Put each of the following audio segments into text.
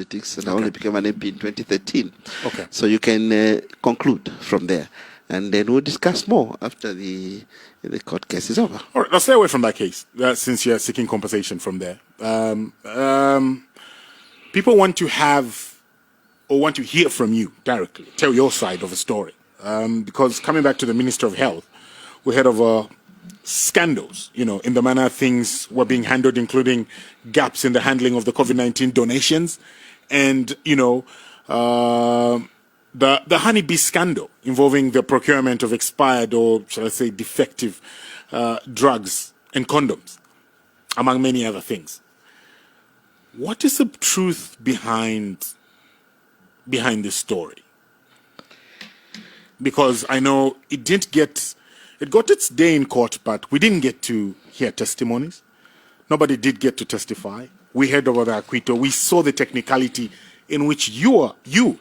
politics, and I only became an MP in 2013. Okay. So you can conclude from there, and then we'll discuss more after the court case is over. All right, let's stay away from that case, since you're seeking compensation from there. People want to have, or want to hear from you directly, tell your side of the story. Because coming back to the Minister of Health, we heard of scandals, in the manner things were being handled, including gaps in the handling of the COVID-19 donations, and, the honeybee scandal involving the procurement of expired, or shall I say defective, drugs and condoms, among many other things. What is the truth behind this story? Because I know it got its day in court, but we didn't get to hear testimonies. Nobody did get to testify. We heard about the acquittal. We saw the technicality in which you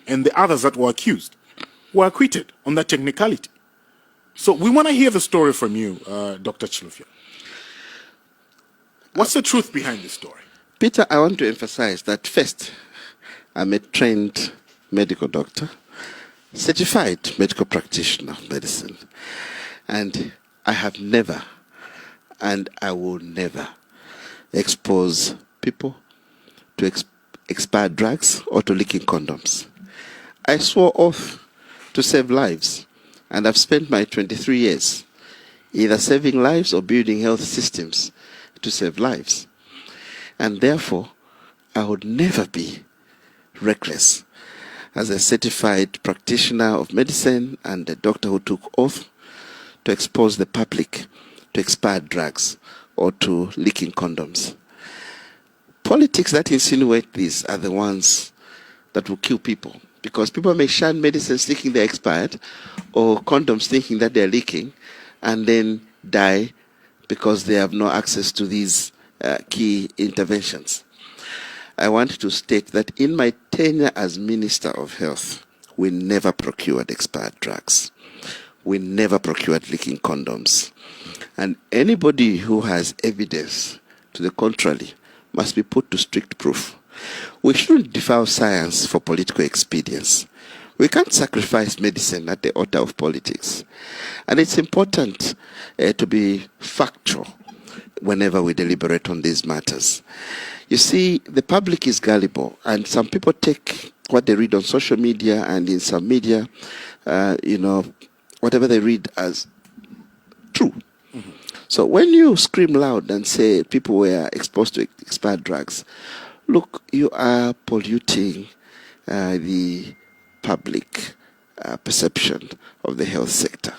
and the others that were accused were acquitted on that technicality. So we want to hear the story from you, Dr. Chilufya. What's the truth behind this story? Peter, I want to emphasize that first, I'm a trained medical doctor, certified medical practitioner of medicine, and I have never, and I will never, expose people to expired drugs or to leaking condoms. I swore oath to save lives, and I've spent my 23 years either saving lives or building health systems to save lives. And therefore, I would never be reckless as a certified practitioner of medicine and a doctor who took oath to expose the public to expired drugs or to leaking condoms. Politics that insinuate these are the ones that will kill people, because people may shun medicines thinking they're expired or condoms thinking that they're leaking and then die because they have no access to these key interventions. I want to state that in my tenure as Minister of Health, we never procured expired drugs. We never procured leaking condoms. And anybody who has evidence to the contrary must be put to strict proof. We shouldn't defile science for political expedience. We can't sacrifice medicine at the altar of politics. And it's important to be factual whenever we deliberate on these matters. You see, the public is gullible, and some people take what they read on social media and in some media, whatever they read as true. Mm-hmm. So when you scream loud and say people were exposed to expired drugs, look, you are polluting the public perception of the health sector.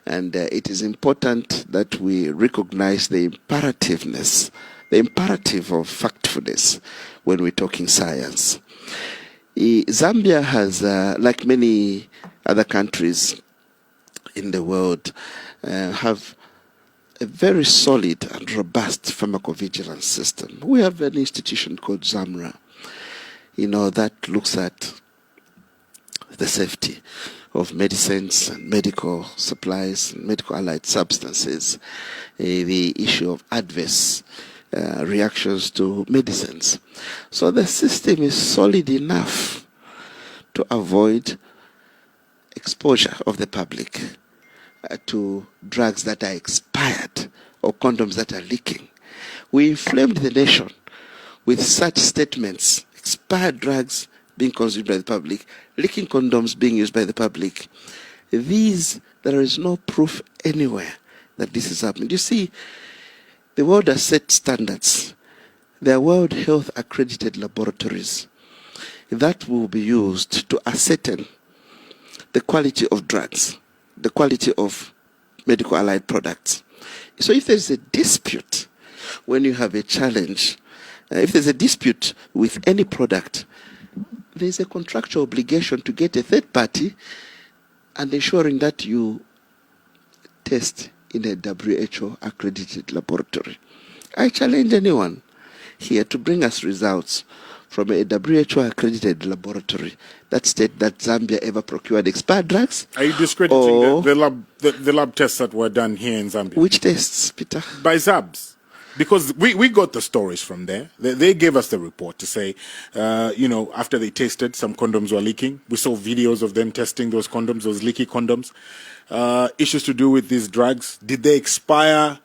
And it is important that we recognize the imperative of factfulness when we're talking science. Zambia has, like many other countries in the world, have a very solid and robust pharmacovigilance system. We have an institution called ZAMRA, that looks at the safety of medicines and medical supplies and medical allied substances, the issue of adverse reactions to medicines. So the system is solid enough to avoid exposure of the public to drugs that are expired or condoms that are leaking. We inflamed the nation with such statements: expired drugs being consumed by the public, leaking condoms being used by the public. There is no proof anywhere that this is happening. You see, the world has set standards. There are World Health accredited laboratories that will be used to ascertain the quality of drugs, the quality of medical allied products. So if there's a dispute, when you have a challenge, if there's a dispute with any product, there's a contractual obligation to get a third party and ensuring that you test in a WHO accredited laboratory. I challenge anyone here to bring us results from a WHO accredited laboratory that state that Zambia ever procured expired drugs. Are you discrediting the lab tests that were done here in Zambia? Which tests, Peter? By ZABS. because we got the stories from there. They gave us the report to say, after they tasted, some condoms were leaking. We saw videos of them testing those condoms, those leaky condoms. Issues to do with these drugs. Did they expire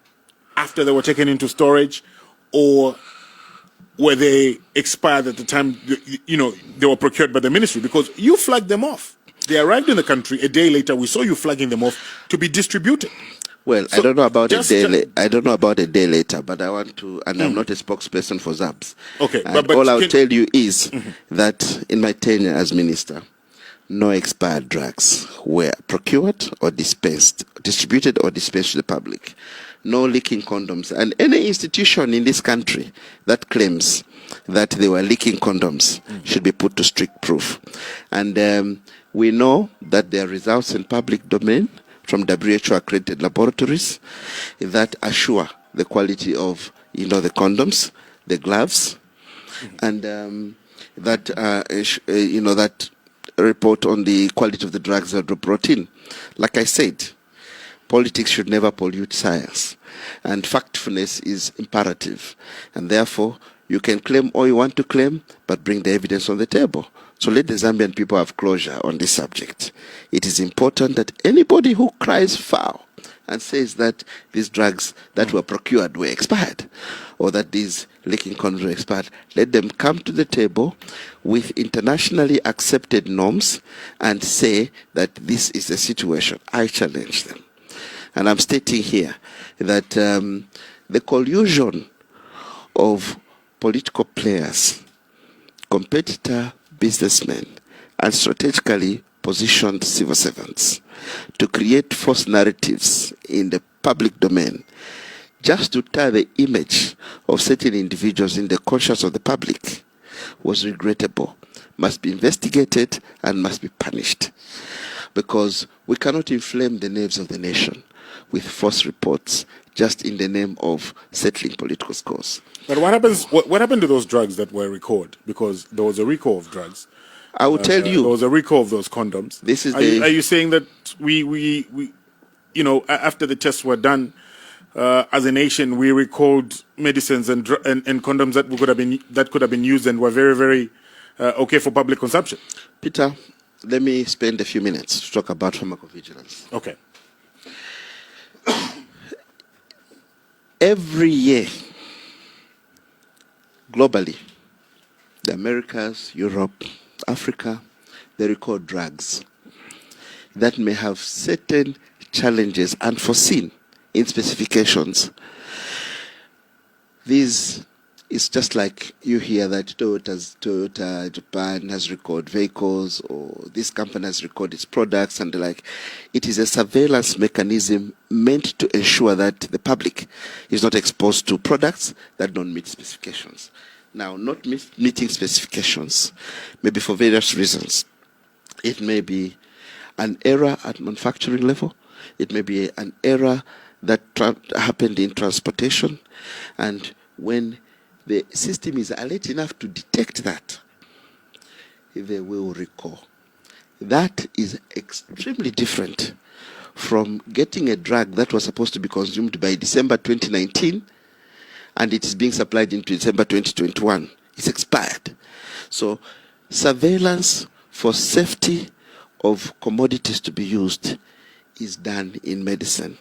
after they were taken into storage, or were they expired at the time, they were procured by the ministry? Because you flagged them off. They arrived in the country a day later. We saw you flagging them off to be distributed. Well, So I don't know about a just- day. I don't know about a day later, but I want to, and I'm not a spokesperson for ZABS. Okay, And but all I'll can- tell you is that in my tenure as minister, no expired drugs were procured or distributed or dispensed to the public. No leaking condoms, and any institution in this country that claims that they were leaking condoms should be put to strict proof. And we know that there are results in public domain from WHO accredited laboratories that assure the quality of the condoms, the gloves, and that that report on the quality of the drugs that were brought in. Like I said, politics should never pollute science, and factfulness is imperative, and therefore you can claim all you want to claim, but bring the evidence on the table. So let the Zambian people have closure on this subject. It is important that anybody who cries foul and says that these drugs that were procured were expired, or that these leaking condoms were expired, let them come to the table with internationally accepted norms and say that this is the situation. I challenge them. And I'm stating here that the collusion of political players, competitor businessmen, and strategically positioned civil servants to create false narratives in the public domain just to tar the image of certain individuals in the conscience of the public was regrettable, must be investigated, and must be punished. Because we cannot inflame the nerves of the nation with false reports just in the name of settling political scores. But what happens? What happened to those drugs that were recalled? Because there was a recall of drugs. I will tell There you, was a recall of those condoms. This is are you, the- are you saying that we after the tests were done, as a nation, we recalled medicines and condoms that could have been used and were very, very okay for public consumption? Peter, let me spend a few minutes to talk about pharmacovigilance. Okay. Every year, globally, the Americas, Europe, Africa, they record drugs that may have certain challenges unforeseen in specifications. This is just like you hear that Toyota Japan has recorded vehicles, or this company has recorded its products and the like. It is a surveillance mechanism meant to ensure that the public is not exposed to products that don't meet specifications. Now, not meeting specifications, maybe for various reasons. It may be an error at manufacturing level. It may be an error that happened in transportation. And when the system is alert enough to detect that, they will recall. That is extremely different from getting a drug that was supposed to be consumed by December 2019 and it is being supplied into December 2021. It's expired. So surveillance for safety of commodities to be used is done in medicine.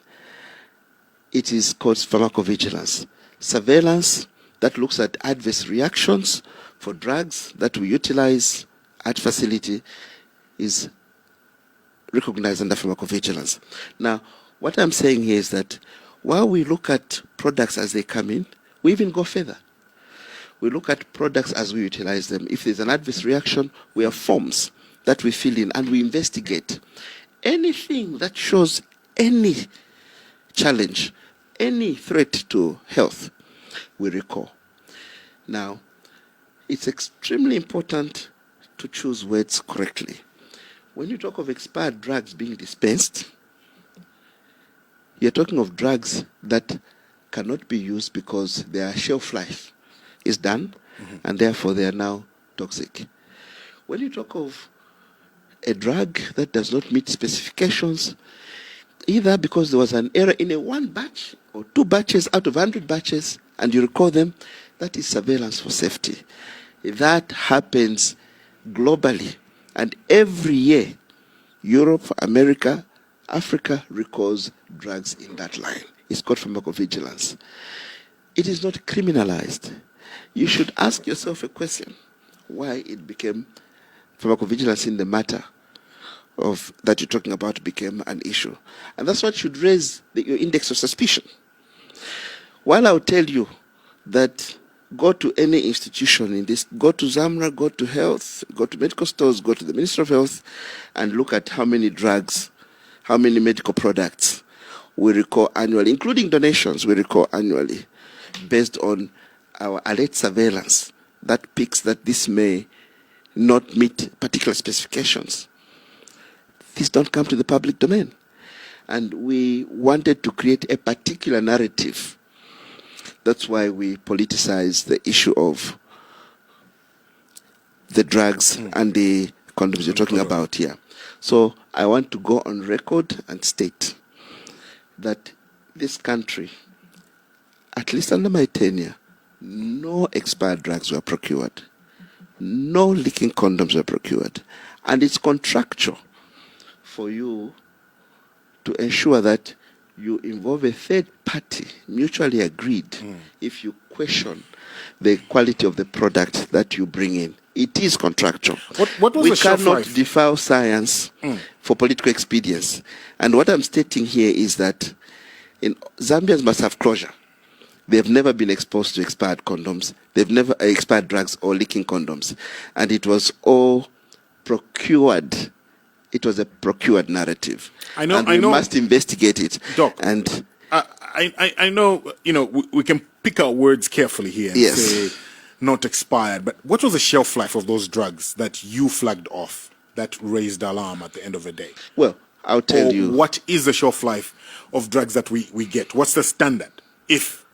It is called pharmacovigilance. Surveillance that looks at adverse reactions for drugs that we utilize at facility is recognized under pharmacovigilance. Now, what I'm saying here is that while we look at products as they come in, we even go further. We look at products as we utilize them. If there's an adverse reaction, we have forms that we fill in and we investigate. Anything that shows any challenge, any threat to health, we recall. Now, it's extremely important to choose words correctly. When you talk of expired drugs being dispensed, you're talking of drugs that cannot be used because their shelf life is done, and therefore they are now toxic. When you talk of a drug that does not meet specifications, either because there was an error in a one batch or two batches out of 100 batches, and you record them, that is surveillance for safety. That happens globally. And every year, Europe, America, Africa records drugs in that line. It's called pharmacovigilance. It is not criminalized. You should ask yourself a question: why it became pharmacovigilance in the matter of that you're talking about became an issue. And that's what should raise your index of suspicion. While I'll tell you that go to any institution in this, go to Zamra, go to health, go to medical stores, go to the Ministry of Health, and look at how many drugs, how many medical products we record annually, including donations we record annually, based on our alert surveillance that picks that this may not meet particular specifications. These don't come to the public domain. And we wanted to create a particular narrative. That's why we politicized the issue of the drugs and the condoms you're talking about here. So I want to go on record and state that this country, at least under my tenure, no expired drugs were procured. No leaking condoms were procured. And it's contractual for you to ensure that you involve a third party, mutually agreed, if you question the quality of the product that you bring in. It is contractual. What was we the shelf cannot life? defile science for political expedience. And what I'm stating here is that Zambians must have closure. They've never been exposed to expired condoms. They've never expired drugs or leaking condoms. And it was all procured. It was a procured narrative. I know. We must investigate it. Doc, and I know. We can pick our words carefully here. And Yes. say not expired. But what was the shelf life of those drugs that you flagged off that raised alarm at the end of the day? well, I'll tell you. What is the shelf life of drugs that we get? What's the standard? If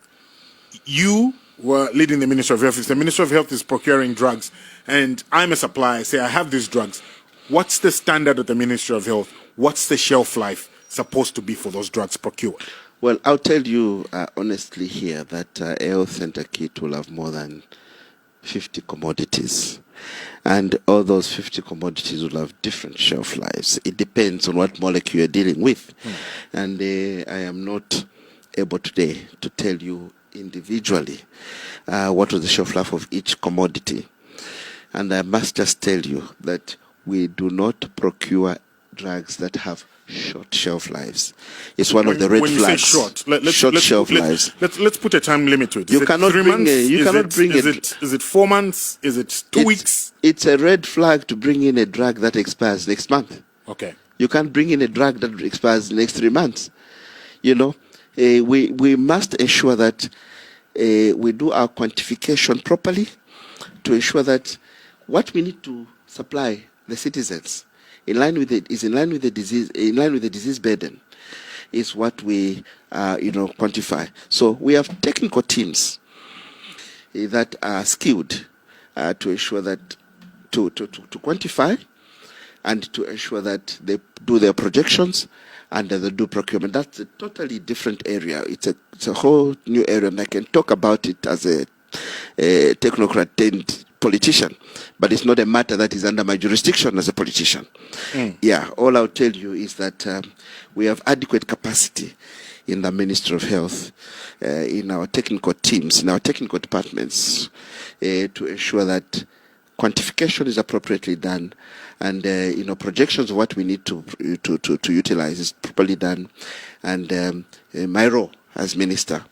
you were leading the Ministry of Health, if the Ministry of Health is procuring drugs, and I'm a supplier, say I have these drugs, what's the standard at the Ministry of Health? What's the shelf life supposed to be for those drugs procured? Well, I'll tell you honestly here that a health center kit will have more than 50 commodities. And all those 50 commodities will have different shelf lives. It depends on what molecule you're dealing with. And I am not able today to tell you individually what was the shelf life of each commodity. And I must just tell you that we do not procure drugs that have short shelf lives. It's one of the red when flags. You say short, shelf lives. Let's put a time limit to it. You cannot bring Is it 4 months? Is it 2 weeks? It's a red flag to bring in a drug that expires next month. Okay. You can't bring in a drug that expires next 3 months. We must ensure that we do our quantification properly to ensure that what we need to supply the citizens in line with the disease burden is what we quantify. So we have technical teams that are skilled to ensure that to quantify and to ensure that they do their projections and they do procurement. That's a totally different area. It's a whole new area, and I can talk about it as a technocrat turned politician, but it's not a matter that is under my jurisdiction as a politician. Yeah, all I'll tell you is that we have adequate capacity in the Ministry of Health, in our technical teams, in our technical departments, to ensure that quantification is appropriately done, and projections of what we need to utilize is properly done. And my role as minister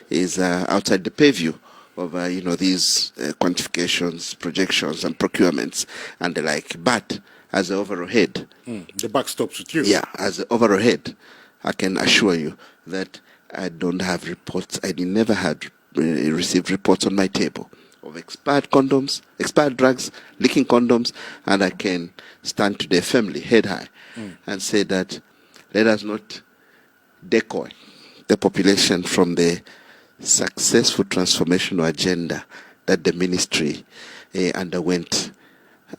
is outside the purview of these quantifications, projections, and procurements and the like. But as an overall head, the buck stops with you. Yeah, as an overall head, I can assure you that I don't have reports. I never had received reports on my table of expired condoms, expired drugs, leaking condoms, and I can stand today firmly, head high, and say that let us not decoy the population from the successful transformational agenda that the ministry underwent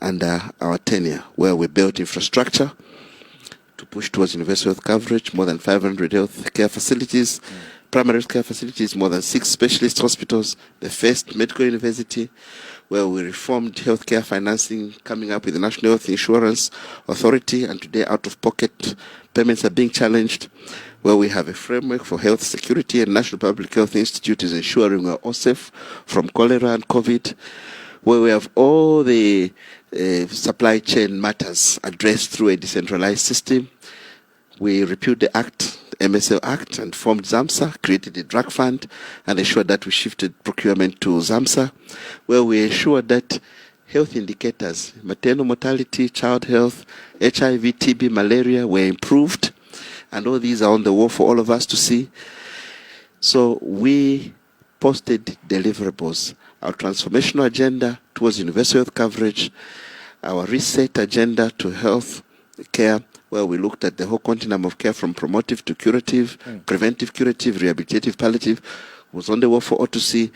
under our tenure, where we built infrastructure to to push towards universal health coverage, more than 500 health care facilities, primary health care facilities, more than 6 specialist hospitals, the first medical university, where we reformed healthcare financing, coming up with the National Health Insurance Authority, and today out-of-pocket payments are being challenged, where we have a framework for health security, and National Public Health Institute is ensuring we're all safe from cholera and COVID, where we have all the supply chain matters addressed through a decentralized system. We repealed the Act, the MSL Act, and formed ZAMSA, created a drug fund, and ensured that we shifted procurement to ZAMSA, where we ensured that health indicators, maternal mortality, child health, HIV, TB, malaria were improved, and all these are on the wall for all of us to see. So we posted deliverables, our transformational agenda towards universal health coverage, our reset agenda to health care, where we looked at the whole continuum of care from promotive to curative, preventive, curative, rehabilitative, palliative, was on the wall for all to see,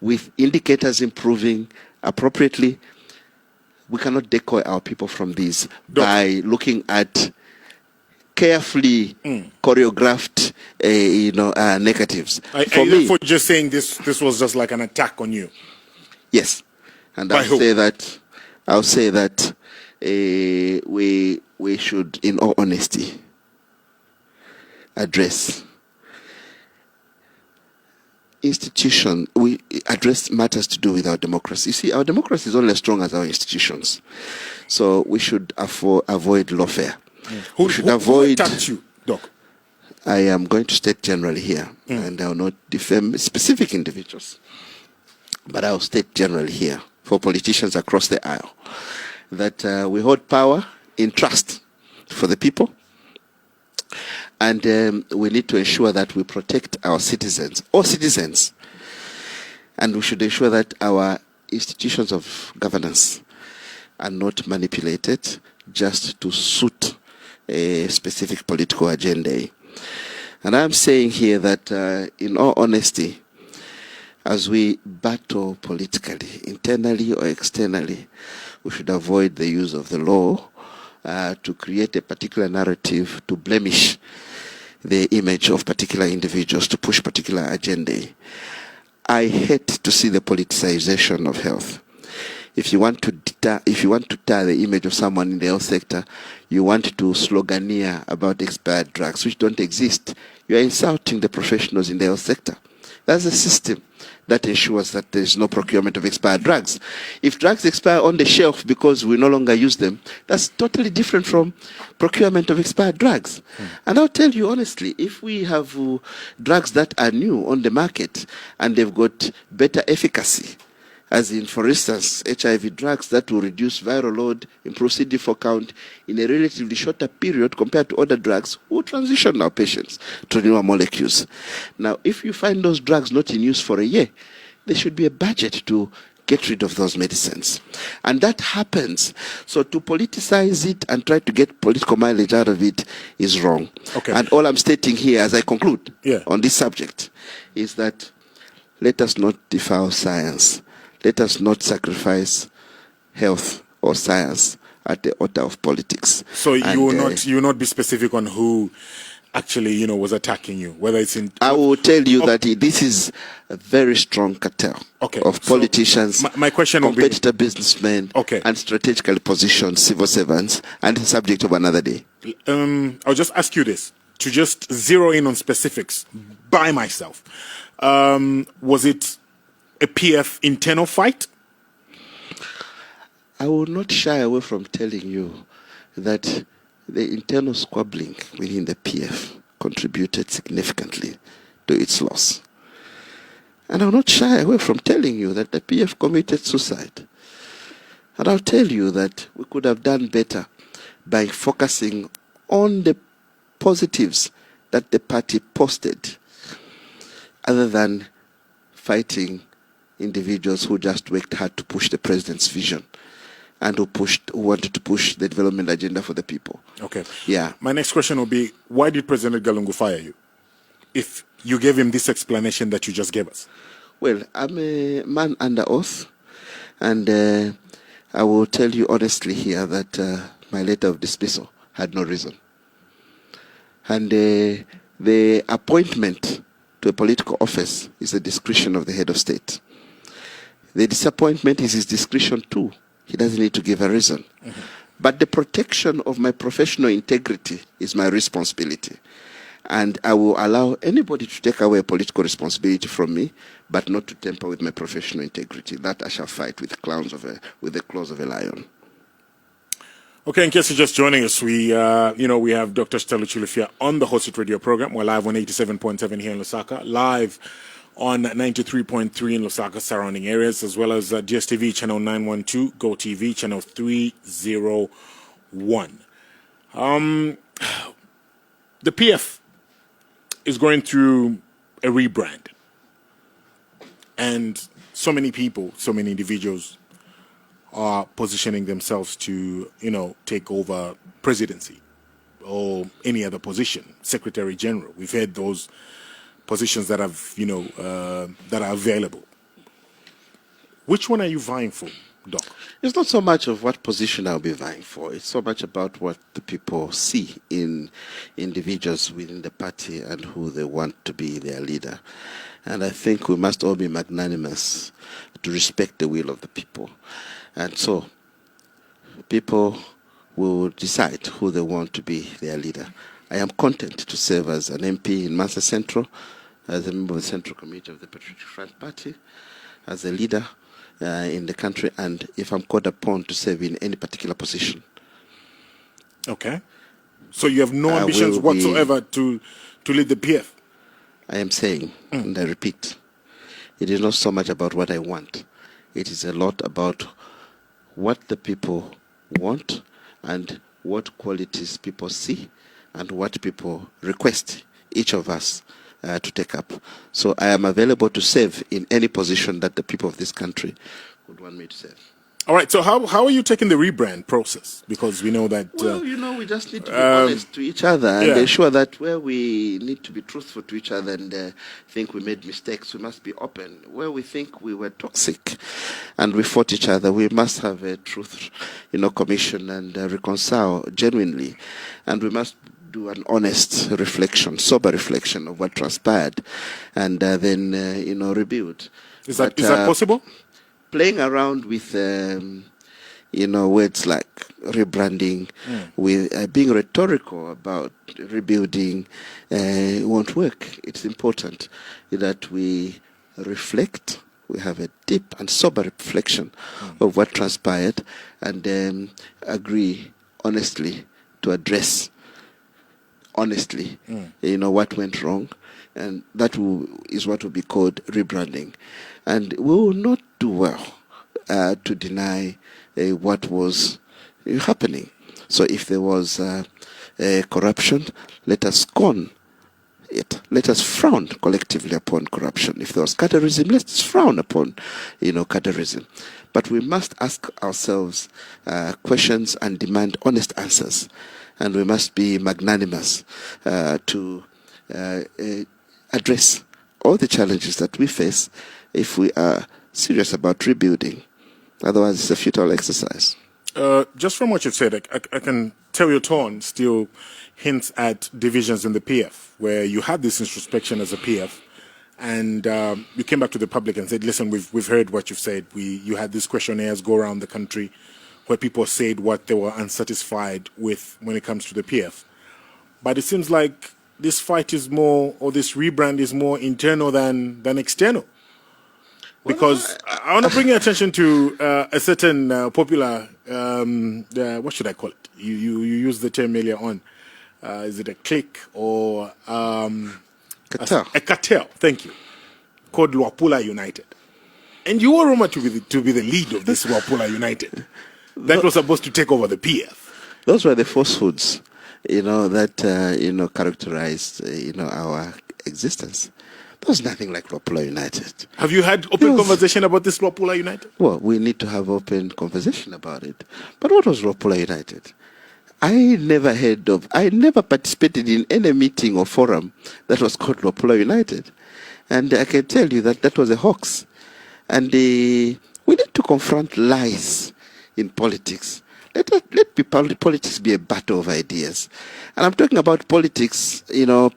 with indicators improving appropriately. We cannot decoy our people from these by looking at carefully choreographed, negatives. For me, for just saying this was just like an attack on you. Yes, and I'll say that we should, in all honesty, address we address matters to do with our democracy. You see, our democracy is only as strong as our institutions. So we should avoid lawfare. Who attacked you, Doc? I am going to state generally here, and I will not defame specific individuals. But I will state generally here, for politicians across the aisle, that we hold power in trust for the people. And we need to ensure that we protect our citizens, all citizens. And we should ensure that our institutions of governance are not manipulated just to suit a specific political agenda. And I'm saying here that, in all honesty, as we battle politically, internally or externally, we should avoid the use of the law to create a particular narrative, to blemish the image of particular individuals, to push particular agenda. I hate to see the politicization of health. If you want to tar the image of someone in the health sector, you want to sloganeer about expired drugs, which don't exist. You are insulting the professionals in the health sector. That's a system that ensures that there is no procurement of expired drugs. If drugs expire on the shelf because we no longer use them, that's totally different from procurement of expired drugs. And I'll tell you honestly, if we have drugs that are new on the market and they've got better efficacy, as in, for instance, HIV drugs that will reduce viral load, improve CD4 count in a relatively shorter period compared to other drugs, we'll transition our patients to newer molecules. Now, if you find those drugs not in use for a year, there should be a budget to get rid of those medicines. And that happens. So to politicize it and try to get political mileage out of it is wrong. Okay. And all I'm stating here as I conclude on this subject is that let us not defile science. Let us not sacrifice health or science at the altar of politics. So you will not be specific on who actually, was attacking you, whether it's in... I will tell you that this is a very strong cartel of politicians, my question competitor businessmen, and strategically positioned civil servants, and the subject of another day. I'll just ask you this, to just zero in on specifics by myself. Was it a PF internal fight? I will not shy away from telling you that the internal squabbling within the PF contributed significantly to its loss. And I will not shy away from telling you that the PF committed suicide. And I'll tell you that we could have done better by focusing on the positives that the party posted, other than fighting individuals who just worked hard to push the president's vision and who wanted to push the development agenda for the people. Okay. Yeah. My next question will be, why did President Galungu fire you, if you gave him this explanation that you just gave us? Well, I'm a man under oath, and I will tell you honestly here that my letter of dismissal had no reason. And the appointment to a political office is the discretion of the head of state. The disappointment is his discretion too. He doesn't need to give a reason. Mm-hmm. But the protection of my professional integrity is my responsibility. And I will allow anybody to take away political responsibility from me, but not to tamper with my professional integrity. That I shall fight with the claws of a lion. Okay, in case you're just joining us, we have Dr. Stella Chilufya on the Hot Seat Radio program. We're live on 87.7 here in Lusaka, live on 93.3 in Lusaka surrounding areas, as well as DSTV channel 912, GoTV channel 301. The PF is going through a rebrand, and so many people, so many individuals are positioning themselves to, take over presidency or any other position, Secretary General. We've had those positions that have, that are available. Which one are you vying for, Doc? It's not so much of what position I'll be vying for. It's so much about what the people see in individuals within the party and who they want to be their leader. And I think we must all be magnanimous to respect the will of the people. And so people will decide who they want to be their leader. I am content to serve as an MP in Mansa Central, as a member of the Central Committee of the Patriotic Front Party, as a leader in the country, and if I'm called upon to serve in any particular position. Okay. So you have no ambitions whatsoever to lead the PF? I am saying, and I repeat, it is not so much about what I want. It is a lot about what the people want and what qualities people see and what people request each of us to take up. So I am available to serve in any position that the people of this country would want me to serve. All right, so how are you taking the rebrand process? Because we know that... we just need to be honest to each other and ensure that where we need to be truthful to each other and think we made mistakes, we must be open. Where we think we were toxic and we fought each other, we must have a truth, commission and reconcile genuinely. And we must do an honest reflection, sober reflection of what transpired and then, rebuild. Is that possible? Playing around with, words like rebranding, with being rhetorical about rebuilding won't work. It's important that we reflect, we have a deep and sober reflection of what transpired and agree honestly to address honestly, what went wrong. And that is what will be called rebranding. And we will not do well to deny what was happening. So if there was corruption, let us scorn it. Let us frown collectively upon corruption. If there was cadreism, let us frown upon, cadreism. But we must ask ourselves questions and demand honest answers. And we must be magnanimous to address all the challenges that we face if we are serious about rebuilding. Otherwise, it's a futile exercise. Just from what you've said, I can tell your tone still hints at divisions in the PF, where you had this introspection as a PF, and you came back to the public and said, listen, we've heard what you've said. You had these questionnaires go around the country where people said what they were unsatisfied with when it comes to the PF. But it seems like this fight is more, or this rebrand is more internal than external. Because I want to bring your attention to a certain popular, what should I call it? You used the term earlier on. Is it a clique or cartel? A cartel, thank you, called Luapula United. And you were rumored to be the lead of this Luapula United that was supposed to take over the PF. Those were the falsehoods, that, characterized, our existence. There's nothing like Luapula United. Have you had open conversation about this Luapula United? Well, we need to have open conversation about it. But what was Luapula United? I never participated in any meeting or forum that was called Luapula United. And I can tell you that was a hoax. And we need to confront lies in politics. Politics be a battle of ideas. And I'm talking about politics,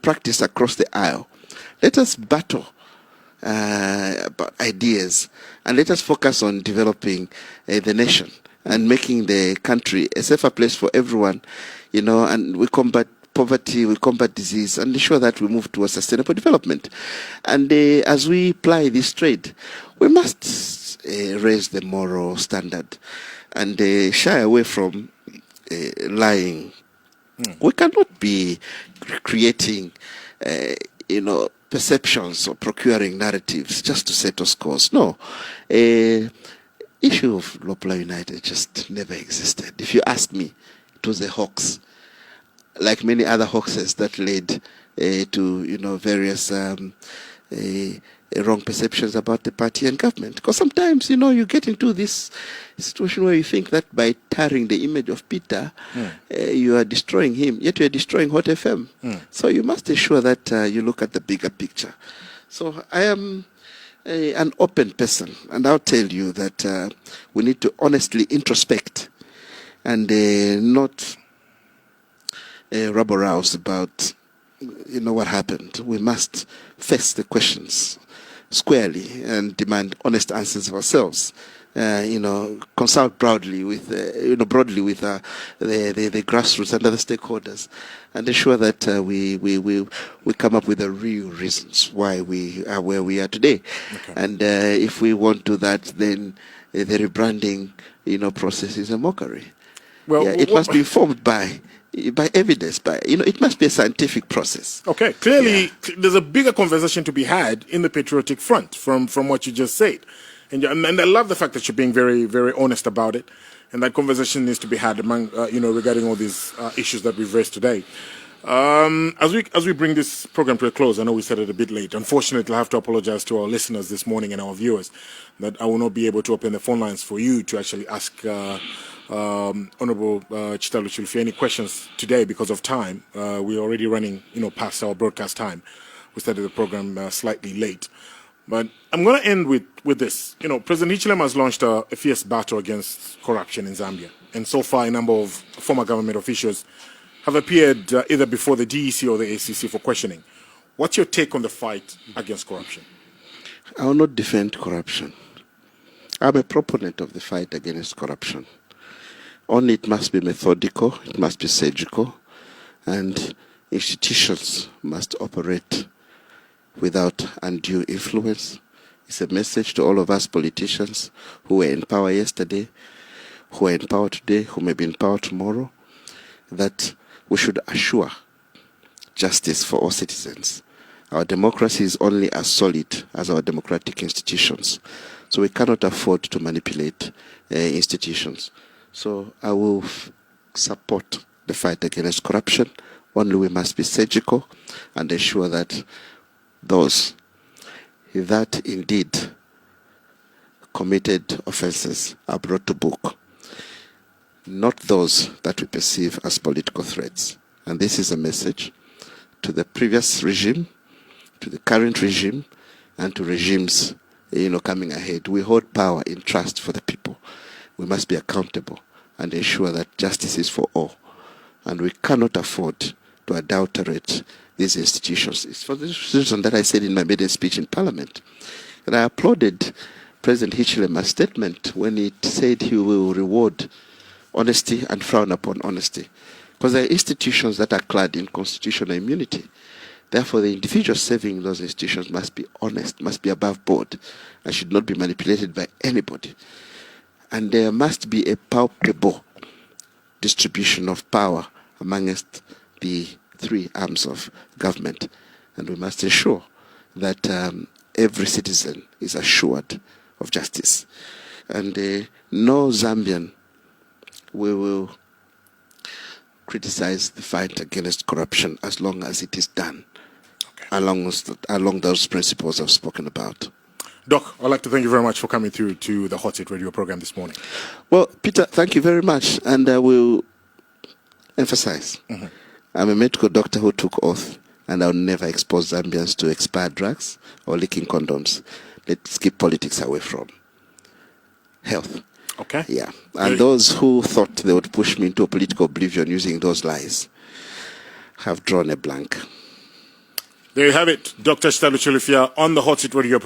practiced across the aisle. Let us battle about ideas, and let us focus on developing the nation and making the country a safer place for everyone, and we combat poverty, we combat disease, and ensure that we move towards sustainable development. And as we ply this trade, we must raise the moral standard and shy away from lying. We cannot be creating, perceptions or procuring narratives just to settle scores. No. Issue of Lopla United just never existed. If you ask me, it was a hoax, like many other hoaxes that led to various wrong perceptions about the party and government. Because sometimes you get into this situation where you think that by tarring the image of Peter, you are destroying him, yet you are destroying Hot FM. So you must ensure that you look at the bigger picture. So I am an open person, and I'll tell you that we need to honestly introspect and not rubber rouse about what happened. We must face the questions squarely and demand honest answers of ourselves. Consult broadly with the grassroots and other stakeholders, and ensure that we come up with the real reasons why we are where we are today. Okay. And if we won't do that, then the rebranding process is a mockery. Well, it must be informed by evidence, it must be a scientific process. Okay, clearly there's a bigger conversation to be had in the patriotic front from what you just said. And I love the fact that you're being very, very honest about it. And that conversation needs to be had among, regarding all these issues that we've raised today. As we bring this program to a close, I know we said it a bit late. Unfortunately, I have to apologize to our listeners this morning and our viewers that I will not be able to open the phone lines for you to actually ask Honorable Chitalu Chilufya any questions today because of time. We're already running, past our broadcast time. We started the program slightly late. But I'm going to end with this. President Hichilema has launched a fierce battle against corruption in Zambia. And so far, a number of former government officials have appeared either before the DEC or the ACC for questioning. What's your take on the fight against corruption? I will not defend corruption. I'm a proponent of the fight against corruption. Only it must be methodical, it must be surgical, and institutions must operate without undue influence. It's a message to all of us politicians who were in power yesterday, who are in power today, who may be in power tomorrow, that we should assure justice for all citizens. Our democracy is only as solid as our democratic institutions. So we cannot afford to manipulate institutions. So I will support the fight against corruption. Only we must be surgical and ensure that those that indeed committed offenses are brought to book, not those that we perceive as political threats. And this is a message to the previous regime, to the current regime, and to regimes coming ahead. We hold power in trust for the people. We must be accountable and ensure that justice is for all. And we cannot afford to adulterate these institutions. It's for this reason that I said in my maiden speech in Parliament that I applauded President Hichilema's statement when he said he will reward honesty and frown upon honesty. Because there are institutions that are clad in constitutional immunity. Therefore, the individuals serving those institutions must be honest, must be above board, and should not be manipulated by anybody. And there must be a palpable distribution of power amongst the three arms of government. And we must ensure that every citizen is assured of justice. And no Zambian will criticize the fight against corruption as long as it is done along those principles I've spoken about. Doc, I'd like to thank you very much for coming through to the Hot Seat Radio program this morning. Well, Peter, thank you very much. And I will emphasize, I'm a medical doctor who took oath, and I'll never expose Zambians to expired drugs or leaking condoms. Let's keep politics away from health. Okay. Yeah. And those who thought they would push me into political oblivion using those lies have drawn a blank. There you have it, Dr. Shitalu Chilufya on the Hot Seat Radio.